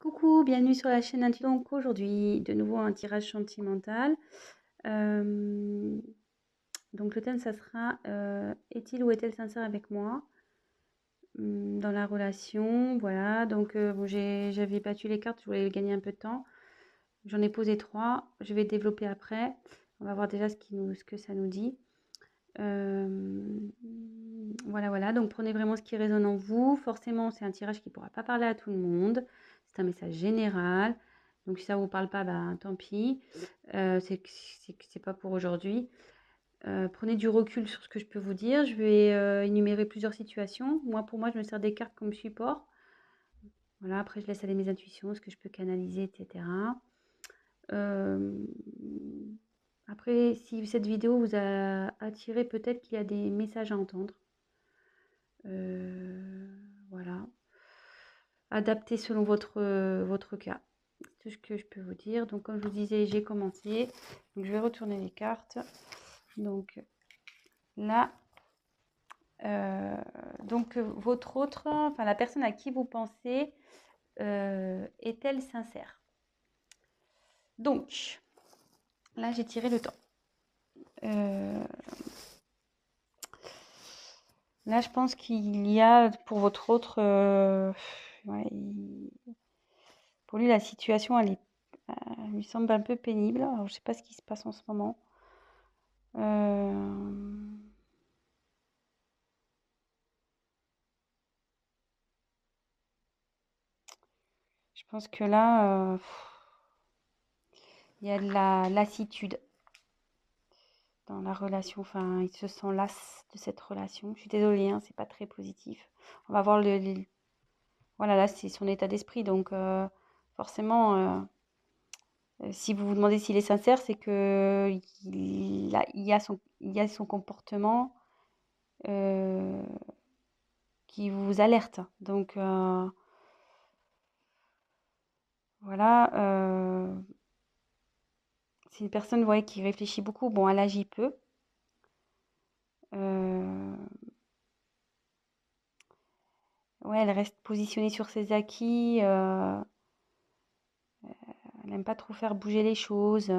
Coucou, bienvenue sur la chaîne Intilonco. Aujourd'hui, de nouveau un tirage sentimental. Euh, donc le thème, ça sera est-il ou est-elle sincère avec moi dans la relation? Voilà, donc bon, j'avais battu les cartes, je voulais gagner un peu de temps. J'en ai posé trois, je vais développer après. On va voir déjà ce que ça nous dit. Euh, voilà, donc prenez vraiment ce qui résonne en vous. Forcément, c'est un tirage qui ne pourra pas parler à tout le monde. C'est un message général. Donc si ça ne vous parle pas, bah, tant pis. C'est pas pour aujourd'hui. Prenez du recul sur ce que je peux vous dire. Je vais énumérer plusieurs situations. Pour moi, je me sers des cartes comme support. Voilà, après, je laisse aller mes intuitions, ce que je peux canaliser, etc. Euh, Après, si cette vidéo vous a attiré, peut-être qu'il y a des messages à entendre. Voilà. Adapté selon votre cas. C'est tout ce que je peux vous dire. Donc, comme je vous disais, j'ai commencé. Donc, je vais retourner les cartes. Donc, là, votre autre, enfin, la personne à qui vous pensez, est-elle sincère? Donc, là, j'ai tiré le temps. Là, je pense qu'il y a pour votre autre, ouais, pour lui, la situation, lui semble un peu pénible. Alors, je sais pas ce qui se passe en ce moment. Euh, je pense que là, il y a de la lassitude dans la relation. Enfin, il se sent las de cette relation. Je suis désolée, hein, c'est pas très positif. On va voir voilà, là, c'est son état d'esprit. Donc, forcément, si vous vous demandez s'il est sincère, c'est que il y a son comportement euh, qui vous alerte. Donc, voilà. C'est une personne, ouais, qui réfléchit beaucoup. Bon, elle agit peu. Euh, ouais, elle reste positionnée sur ses acquis. Elle n'aime pas trop faire bouger les choses.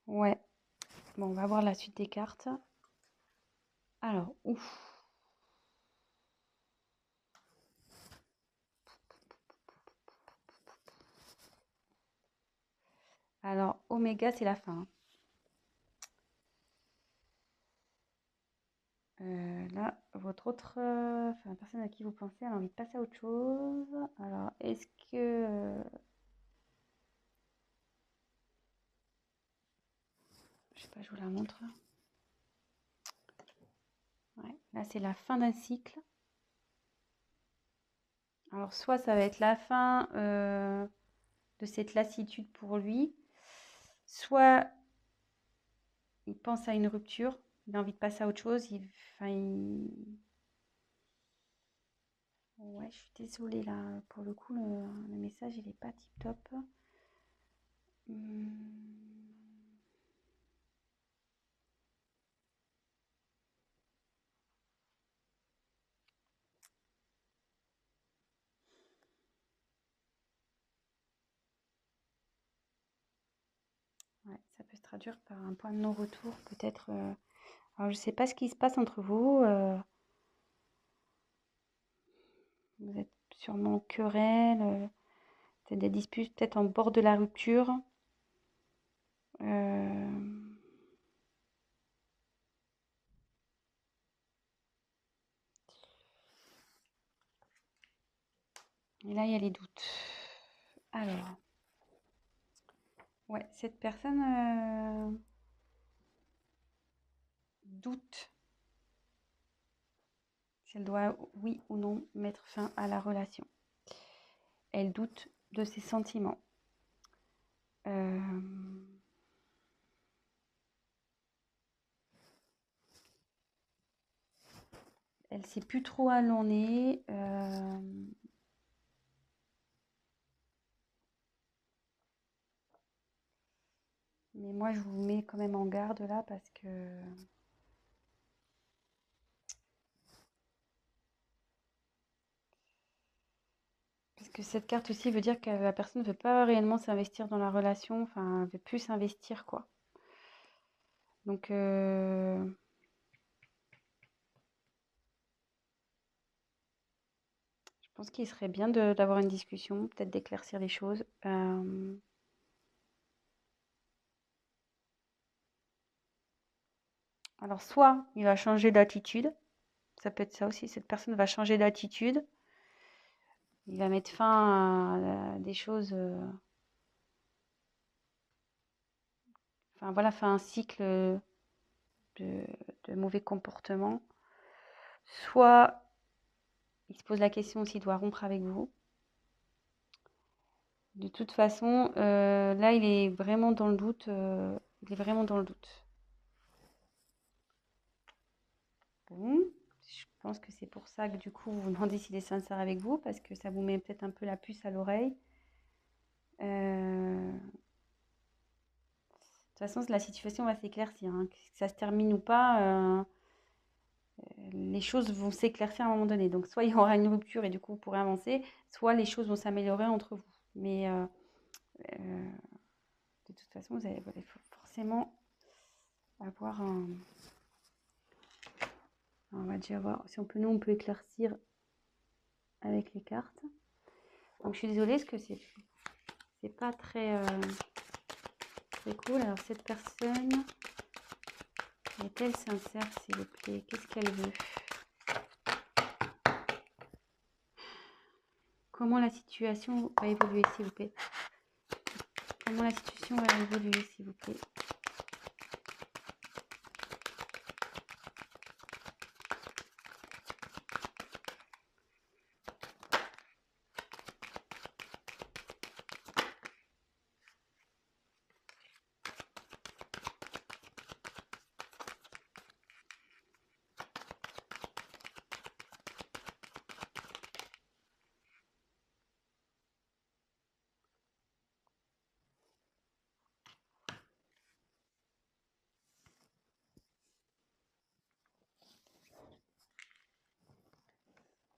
Ouais. Bon, on va voir la suite des cartes. Alors, ouf. Alors, Oméga, c'est la fin. Là, votre autre, enfin, la personne à qui vous pensez, elle a envie de passer à autre chose. Alors, est-ce que, je sais pas, je vous la montre. Ouais, là, c'est la fin d'un cycle. Alors, soit ça va être la fin de cette lassitude pour lui, soit il pense à une rupture, il a envie de passer à autre chose. Enfin, ouais, je suis désolée là, pour le coup, le message, il est pas tip top. Hum, ouais, ça peut se traduire par un point de non-retour, peut-être. Alors, je sais pas ce qui se passe entre vous. Vous êtes sûrement en querelle, peut-être des disputes, peut-être en bord de la rupture. Euh, et là, il y a les doutes. Alors, ouais, cette personne doute si elle doit, oui ou non, mettre fin à la relation. Elle doute de ses sentiments. Euh, elle sait plus trop où elle en est. Mais moi, je vous mets quand même en garde là parce que cette carte aussi veut dire que la personne ne veut pas réellement s'investir dans la relation, enfin, elle veut plus s'investir, quoi. Donc, je pense qu'il serait bien d'avoir une discussion, peut-être d'éclaircir les choses. Alors, soit il va changer d'attitude, ça peut être ça aussi, cette personne va changer d'attitude, il va mettre fin à des choses, enfin voilà, fin à un cycle de, de mauvais comportement. Soit il se pose la question s'il doit rompre avec vous. De toute façon, là, il est vraiment dans le doute. Il est vraiment dans le doute. Bon, je pense que c'est pour ça que du coup, vous vous demandez s'il est sincère avec vous, parce que ça vous met peut-être un peu la puce à l'oreille. De toute façon, la situation va s'éclaircir, hein. Que ça se termine ou pas, les choses vont s'éclaircir à un moment donné. Donc, soit il y aura une rupture et du coup, vous pourrez avancer, soit les choses vont s'améliorer entre vous. Mais euh, de toute façon, vous allez forcément avoir un... On va déjà voir si nous, on peut éclaircir avec les cartes. Donc, je suis désolée parce que c'est pas très, très cool. Alors, cette personne, est-elle sincère, s'il vous plaît? Qu'est-ce qu'elle veut? Comment la situation va évoluer, s'il vous plaît? Comment la situation va évoluer, s'il vous plaît?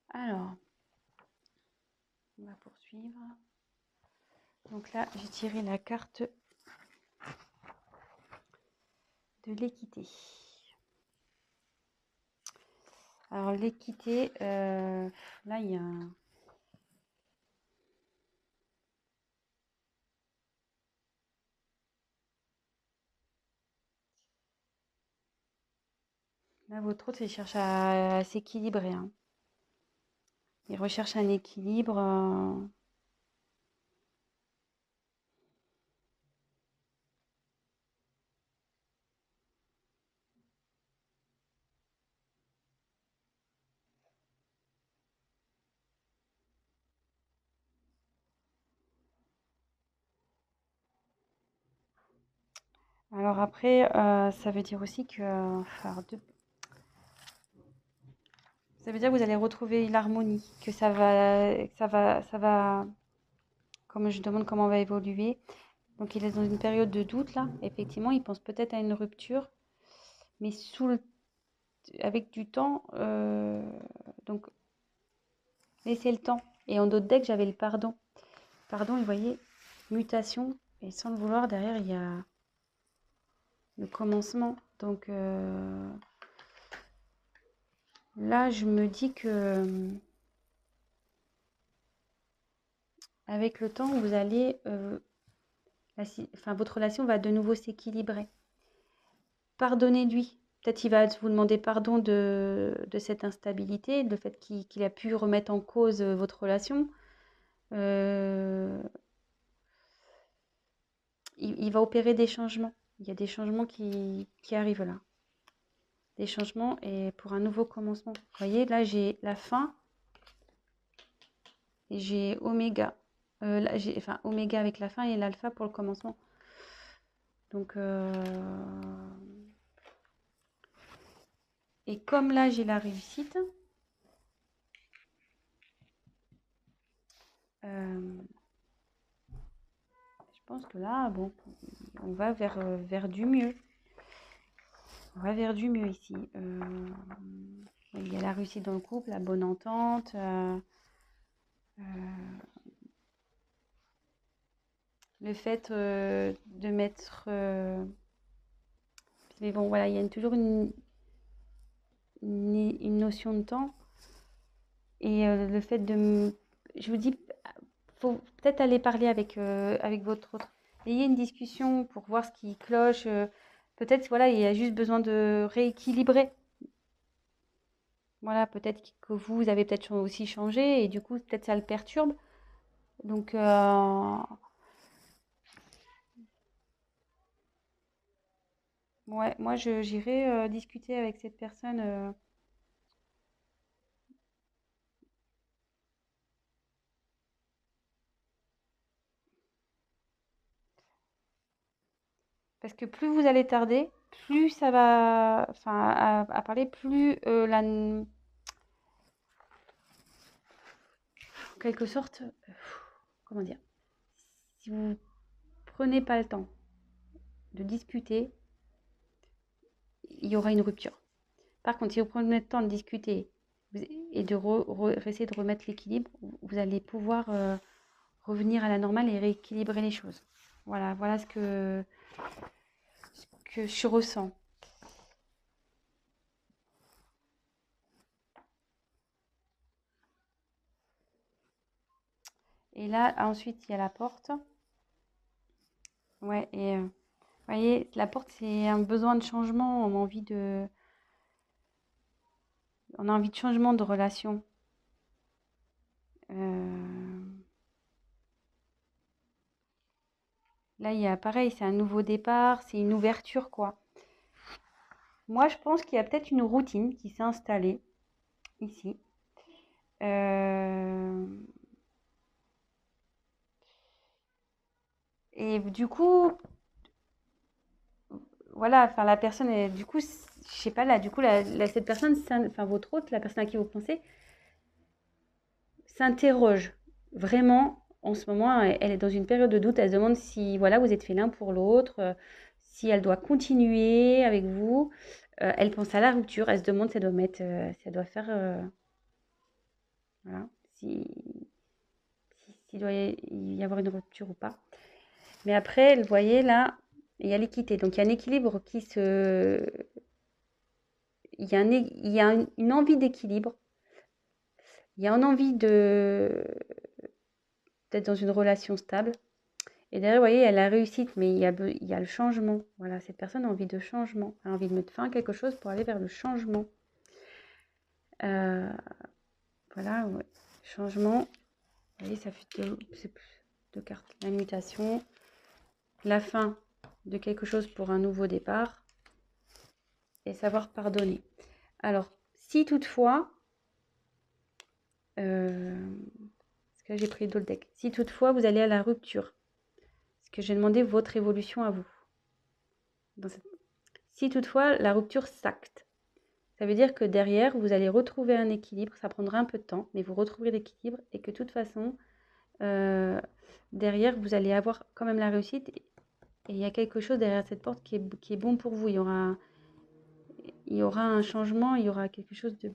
Alors, on va poursuivre. Donc là, j'ai tiré la carte de l'équité. Alors, l'équité, là, il y a un... Là, votre autre, il cherche à s'équilibrer, hein. Il recherche un équilibre. Alors après, ça veut dire aussi que... ça veut dire que vous allez retrouver l'harmonie, que ça va... Comme je demande comment on va évoluer. Donc il est dans une période de doute là. Effectivement, il pense peut-être à une rupture, mais avec du temps. Donc laissez le temps. Et en d'autres decks, j'avais le pardon. Pardon, vous voyez, mutation. Et sans le vouloir, derrière, il y a le commencement. Donc là, je me dis que avec le temps, vous allez, votre relation va de nouveau s'équilibrer. Pardonnez-lui. Peut-être qu'il va vous demander pardon de cette instabilité, le fait qu'il a pu remettre en cause votre relation. Il va opérer des changements. Il y a des changements qui arrivent là. Des changements et pour un nouveau commencement. Vous voyez, là, j'ai la fin et j'ai oméga. Là, oméga avec la fin et l'alpha pour le commencement. Donc, et comme là, j'ai la réussite, je pense que là, bon, on va vers du mieux. On va vers du mieux ici. Il y a la réussite dans le couple, la bonne entente. Le fait de mettre... mais bon, voilà, il y a toujours une notion de temps. Et le fait de... Je vous dis, faut peut-être aller parler avec votre autre. Ayez une discussion pour voir ce qui cloche. Peut-être, voilà, il y a juste besoin de rééquilibrer. Voilà, peut-être que vous avez peut-être aussi changé et du coup, peut-être ça le perturbe. Donc, ouais, moi, j'irai discuter avec cette personne. Parce que plus vous allez tarder, plus ça va, enfin, à parler, plus en quelque sorte, comment dire, si vous prenez pas le temps de discuter, il y aura une rupture. Par contre, si vous prenez le temps de discuter et de essayer de remettre l'équilibre, vous allez pouvoir revenir à la normale et rééquilibrer les choses. Voilà, voilà ce que je ressens. Et là, ensuite, il y a la porte. Ouais, et vous voyez, la porte, c'est un besoin de changement. On a envie de changement de relation. Là, il y a pareil, c'est un nouveau départ, c'est une ouverture, quoi. Moi, je pense qu'il y a peut-être une routine qui s'est installée ici. Euh, Et du coup, voilà, enfin la personne, du coup, je sais pas là, du coup, cette personne, enfin votre hôte, la personne à qui vous pensez, s'interroge vraiment en ce moment. Elle est dans une période de doute. Elle se demande si, voilà, vous êtes fait l'un pour l'autre, si elle doit continuer avec vous. Elle pense à la rupture. Elle se demande si elle doit mettre, si elle doit faire, voilà, s'il doit y avoir une rupture ou pas. Mais après, vous voyez là, il y a l'équité. Donc il y a un équilibre qui se il y a une envie d'équilibre, il y a une envie d'être dans une relation stable. Et derrière, vous voyez, il y a la réussite, mais il y a le changement. Voilà, cette personne a envie de changement, a envie de mettre fin à quelque chose pour aller vers le changement. Voilà, ouais. Changement. Vous voyez, ça fait deux cartes. La mutation, la fin de quelque chose pour un nouveau départ et savoir pardonner. Alors, si toutefois, parce que là j'ai pris d'autres decks, si toutefois vous allez à la rupture, parce que j'ai demandé votre évolution à vous. Si toutefois la rupture s'acte, ça veut dire que derrière vous allez retrouver un équilibre, ça prendra un peu de temps, mais vous retrouverez l'équilibre et que de toute façon, derrière vous allez avoir quand même la réussite et il y a quelque chose derrière cette porte qui est bon pour vous. Il y aura un changement, il y aura quelque chose de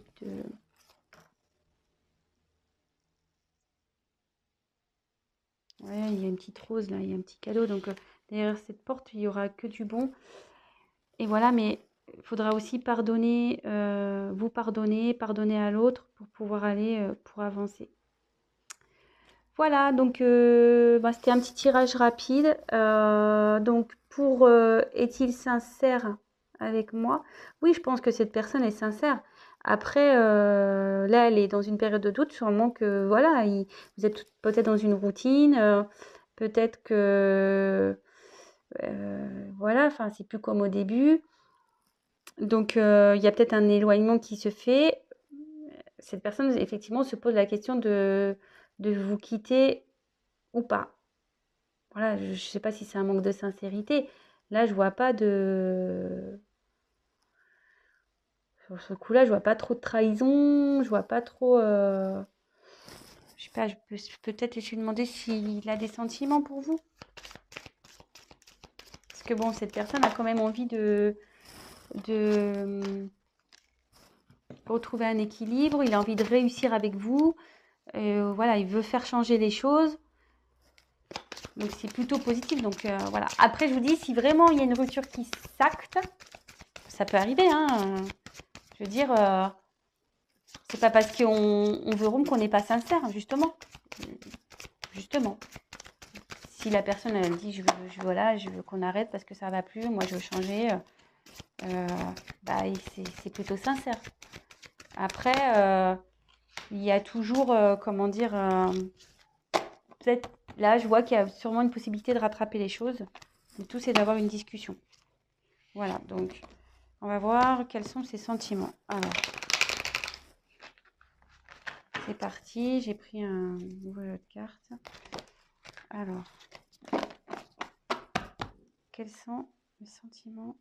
ouais, il y a une petite rose là, il y a un petit cadeau. Donc derrière cette porte, il y aura que du bon. Et voilà, mais il faudra aussi pardonner, vous pardonner à l'autre pour pouvoir aller, pour avancer. Voilà, donc c'était un petit tirage rapide. Donc pour est-il sincère avec moi? Oui, je pense que cette personne est sincère. Après, là, elle est dans une période de doute, sûrement que voilà, vous êtes peut-être dans une routine, peut-être que voilà, enfin, c'est plus comme au début. Donc, il y a peut-être un éloignement qui se fait. Cette personne, effectivement, se pose la question de vous quitter ou pas. Voilà, je ne sais pas si c'est un manque de sincérité. Là, je vois pas de... Sur ce coup-là, je vois pas trop de trahison, je vois pas trop... Je sais pas, je peux peut-être essayer de demander s'il a des sentiments pour vous. que bon, cette personne a quand même envie de retrouver un équilibre, il a envie de réussir avec vous. Voilà, il veut faire changer les choses. Donc c'est plutôt positif. Donc voilà. Après, je vous dis, si vraiment il y a une rupture qui s'acte, ça peut arriver. Hein. Je veux dire, c'est pas parce qu'on veut rompre qu'on n'est pas sincère, justement. Justement. Si la personne elle dit je veux qu'on arrête parce que ça va plus, moi je veux changer, bah, c'est plutôt sincère. Après, il y a toujours, comment dire, peut-être là je vois qu'il y a sûrement une possibilité de rattraper les choses. Le tout c'est d'avoir une discussion. Voilà, donc on va voir quels sont ses sentiments. Alors, c'est parti, j'ai pris un nouveau jeu de cartes. Alors, quels sont les sentiments?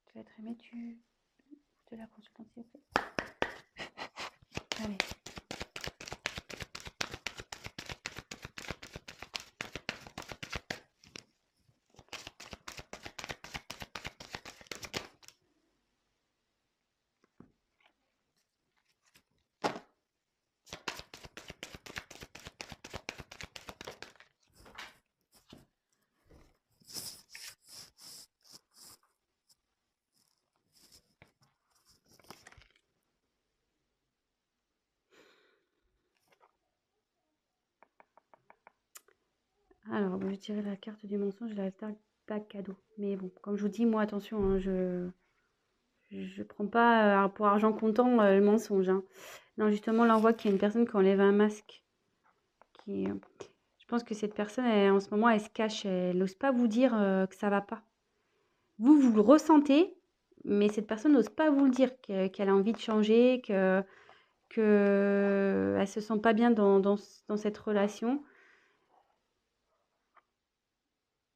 Tu vas être aimé, de la consultante, s'il vous plaît. Allez. Alors, je dirais la carte du mensonge et la carte pas cadeau. Mais bon, comme je vous dis, moi, attention, hein, je prends pas pour argent comptant le mensonge. Hein. Non, justement, là, on voit qu'il y a une personne qui enlève un masque. Je pense que cette personne, en ce moment, elle se cache. Elle n'ose pas vous dire que ça va pas. Vous le ressentez, mais cette personne n'ose pas vous le dire, qu'elle a envie de changer, qu'elle ne se sent pas bien dans cette relation.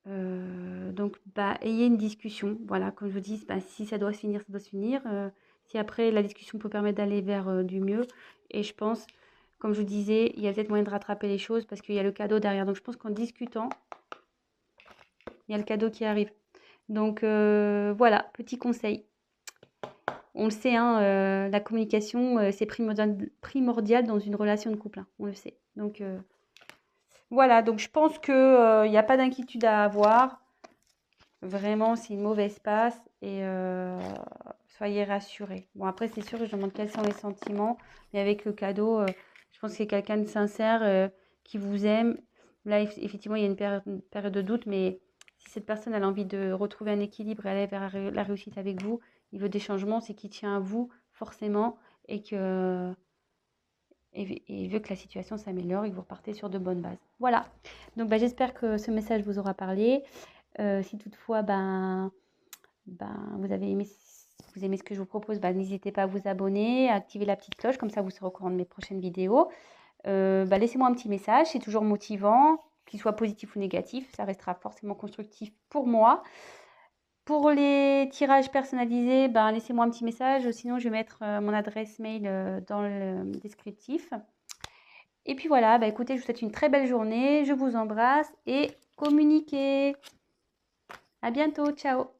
Donc, bah, ayez une discussion. Voilà, comme je vous dis, bah, si ça doit se finir, ça doit se finir. Si après, la discussion peut permettre d'aller vers du mieux. Et je pense, comme je vous disais, il y a peut-être moyen de rattraper les choses parce qu'il y a le cadeau derrière. Donc, je pense qu'en discutant, il y a le cadeau qui arrive. Donc, voilà, petit conseil. On le sait, hein, la communication, c'est primordial dans une relation de couple. Hein, on le sait. Donc, voilà, donc je pense qu'il n'y a pas d'inquiétude à avoir. Vraiment, c'est une mauvaise passe et soyez rassurés. Bon, après, c'est sûr que je demande quels sont les sentiments, mais avec le cadeau, je pense que c'est quelqu'un de sincère qui vous aime. Là, effectivement, il y a une période de doute, mais si cette personne a envie de retrouver un équilibre et aller vers la réussite avec vous, il veut des changements, c'est qu'il tient à vous forcément et il veut que la situation s'améliore et que vous repartez sur de bonnes bases. Voilà. Donc, bah, j'espère que ce message vous aura parlé. Si toutefois, vous aimez ce que je vous propose, n'hésitez pas à vous abonner, à activer la petite cloche, comme ça vous serez au courant de mes prochaines vidéos. Laissez-moi un petit message, c'est toujours motivant, qu'il soit positif ou négatif, ça restera forcément constructif pour moi. Pour les tirages personnalisés, laissez-moi un petit message, sinon je vais mettre mon adresse mail dans le descriptif. Et puis voilà, écoutez, je vous souhaite une très belle journée, je vous embrasse et communiquez. À bientôt, ciao.